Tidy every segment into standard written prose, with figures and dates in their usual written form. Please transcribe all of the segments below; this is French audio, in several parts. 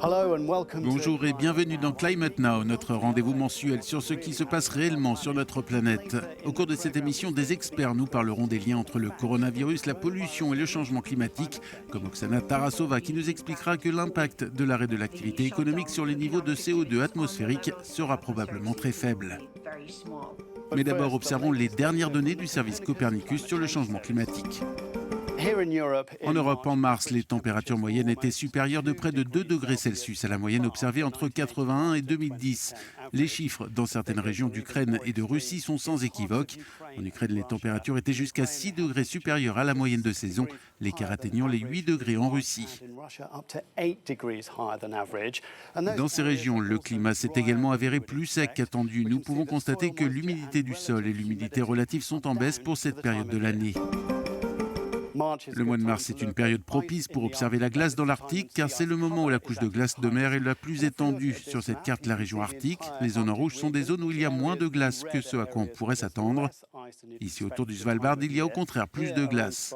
Bonjour et bienvenue dans Climate Now, notre rendez-vous mensuel sur ce qui se passe réellement sur notre planète. Au cours de cette émission, des experts nous parleront des liens entre le coronavirus, la pollution et le changement climatique, comme Oksana Tarasova qui nous expliquera que l'impact de l'arrêt de l'activité économique sur les niveaux de CO2 atmosphérique sera probablement très faible. Mais d'abord, observons les dernières données du service Copernicus sur le changement climatique. En Europe, en mars, les températures moyennes étaient supérieures de près de 2 degrés Celsius à la moyenne observée entre 1981 et 2010. Les chiffres dans certaines régions d'Ukraine et de Russie sont sans équivoque. En Ukraine, les températures étaient jusqu'à 6 degrés supérieures à la moyenne de saison, l'écart atteignant les 8 degrés en Russie. Dans ces régions, le climat s'est également avéré plus sec qu'attendu. Nous pouvons constater que l'humidité du sol et l'humidité relative sont en baisse pour cette période de l'année. Le mois de mars est une période propice pour observer la glace dans l'Arctique car c'est le moment où la couche de glace de mer est la plus étendue. Sur cette carte, la région arctique, les zones en rouge sont des zones où il y a moins de glace que ce à quoi on pourrait s'attendre. Ici, autour du Svalbard, il y a au contraire plus de glace.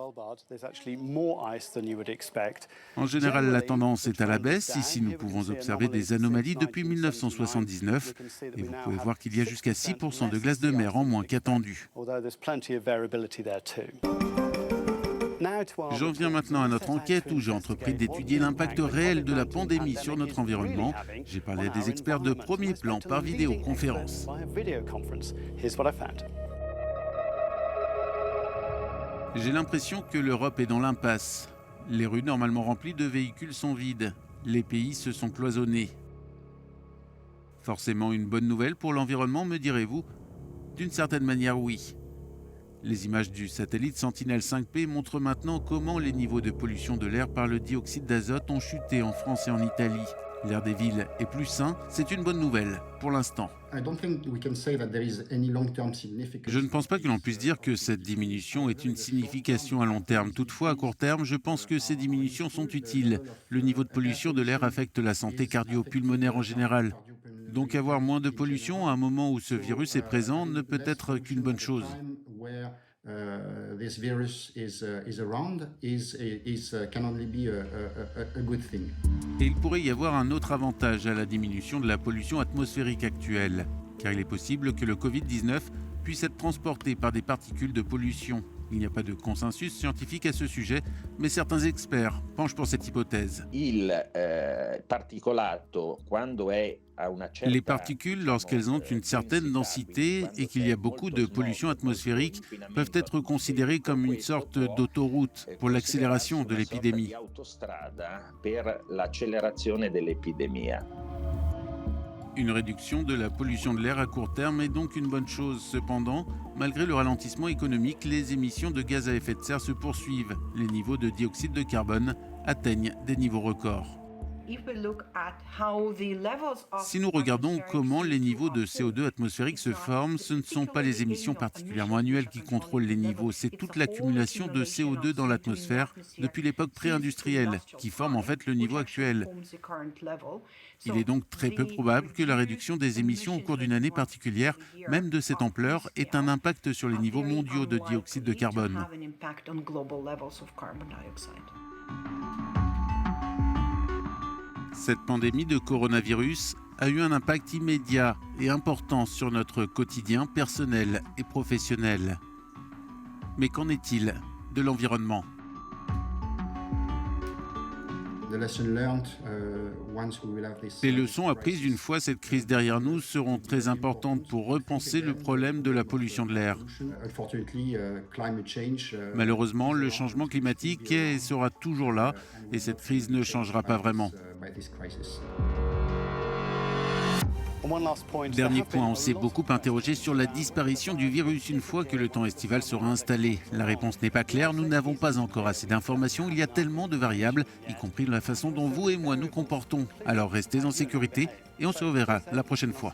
En général, la tendance est à la baisse. Ici, nous pouvons observer des anomalies depuis 1979 et vous pouvez voir qu'il y a jusqu'à 6% de glace de mer en moins qu'attendu. J'en viens maintenant à notre enquête où j'ai entrepris d'étudier l'impact réel de la pandémie sur notre environnement. J'ai parlé à des experts de premier plan par vidéoconférence. J'ai l'impression que l'Europe est dans l'impasse. Les rues normalement remplies de véhicules sont vides. Les pays se sont cloisonnés. Forcément une bonne nouvelle pour l'environnement, me direz-vous? D'une certaine manière, oui. Les images du satellite Sentinel-5P montrent maintenant comment les niveaux de pollution de l'air par le dioxyde d'azote ont chuté en France et en Italie. L'air des villes est plus sain, c'est une bonne nouvelle, pour l'instant. Je ne pense pas que l'on puisse dire que cette diminution ait une signification à long terme. Toutefois, à court terme, je pense que ces diminutions sont utiles. Le niveau de pollution de l'air affecte la santé cardio-pulmonaire en général. Donc avoir moins de pollution à un moment où ce virus est présent ne peut être qu'une bonne chose. This virus is around can only be a good thing. Et il pourrait y avoir un autre avantage à la diminution de la pollution atmosphérique actuelle, car il est possible que le Covid-19 puisse être transporté par des particules de pollution. Il n'y a pas de consensus scientifique à ce sujet, mais certains experts penchent pour cette hypothèse. Les particules, lorsqu'elles ont une certaine densité et qu'il y a beaucoup de pollution atmosphérique, peuvent être considérées comme une sorte d'autoroute pour l'accélération de l'épidémie. Une réduction de la pollution de l'air à court terme est donc une bonne chose. Cependant, malgré le ralentissement économique, les émissions de gaz à effet de serre se poursuivent. Les niveaux de dioxyde de carbone atteignent des niveaux records. Si nous regardons comment les niveaux de CO2 atmosphérique se forment, ce ne sont pas les émissions particulièrement annuelles qui contrôlent les niveaux, c'est toute l'accumulation de CO2 dans l'atmosphère depuis l'époque pré-industrielle qui forme en fait le niveau actuel. Il est donc très peu probable que la réduction des émissions au cours d'une année particulière, même de cette ampleur, ait un impact sur les niveaux mondiaux de dioxyde de carbone. Cette pandémie de coronavirus a eu un impact immédiat et important sur notre quotidien personnel et professionnel. Mais qu'en est-il de l'environnement ? Les leçons apprises une fois cette crise derrière nous seront très importantes pour repenser le problème de la pollution de l'air. Malheureusement, le changement climatique est et sera toujours là et cette crise ne changera pas vraiment. Dernier point, on s'est beaucoup interrogé sur la disparition du virus une fois que le temps estival sera installé. La réponse n'est pas claire, nous n'avons pas encore assez d'informations, il y a tellement de variables, y compris la façon dont vous et moi nous comportons. Alors restez en sécurité et on se reverra la prochaine fois.